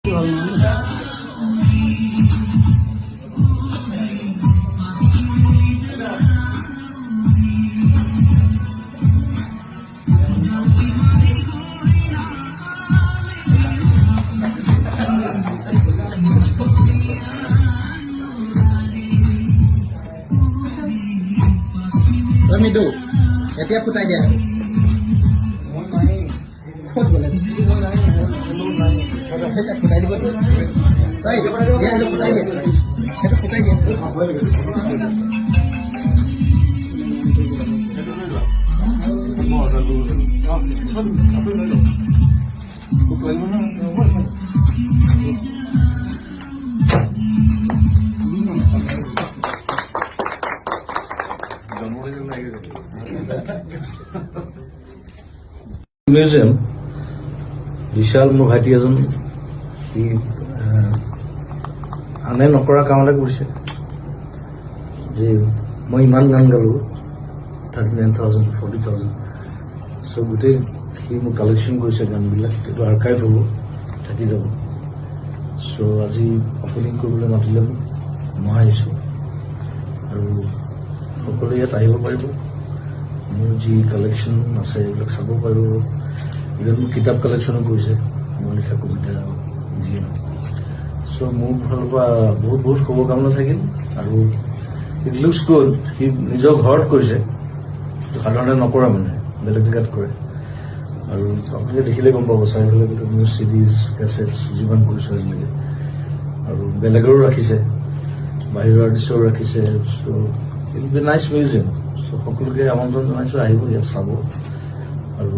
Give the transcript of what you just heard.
Midu, এতিয়া ফুটাই দিয়া ফুটাই দিব ফুটাই দিয়ে সেইটো ফুটাই দিয়ে মিউজিয়াম বিশাল মোৰ ভাইটি এজন সি আনে নকৰা কাম এটা কৰিছে যে মই ইমান গান গালো 39,000 40,000 চ' গোটেই সি মোক কালেকশ্যন কৰিছে গানবিলাক সেইটো আৰ্কাইভ হ'ব থাকি যাব চ' আজি অপেনিং কৰিবলৈ মাতিলে মই আহিছোঁ আৰু সকলোৱে ইয়াত আহিব পাৰিব মোৰ যি কালেকশ্যন আছে এইবিলাক চাব পাৰিব ইভেন মোৰ কিতাপ কালেকশ্যনো কৰিছে মই লিখা কবিতা যিয়ে চ' মোৰ ফালৰ পৰা বহুত বহুত শুভকামনা থাকিল আৰু ইট লুকছ গুড সি নিজৰ ঘৰত কৰিছে সাধাৰণতে নকৰা মানে বেলেগ জেগাত কৰে আৰু আপোনালোকে দেখিলে গম পাব চাৰিফালে গোটেই নিউজ চিডিজ কেছেটছ যিমান কৰিছোঁ আজিলৈকে আৰু বেলেগৰো ৰাখিছে বাহিৰৰ আৰ্টিষ্টৰো ৰাখিছে চ' ইট বি নাইচ মিউজিয়াম চ' সকলোকে আমন্ত্ৰণ জনাইছোঁ আহিব ইয়াত চাব আৰু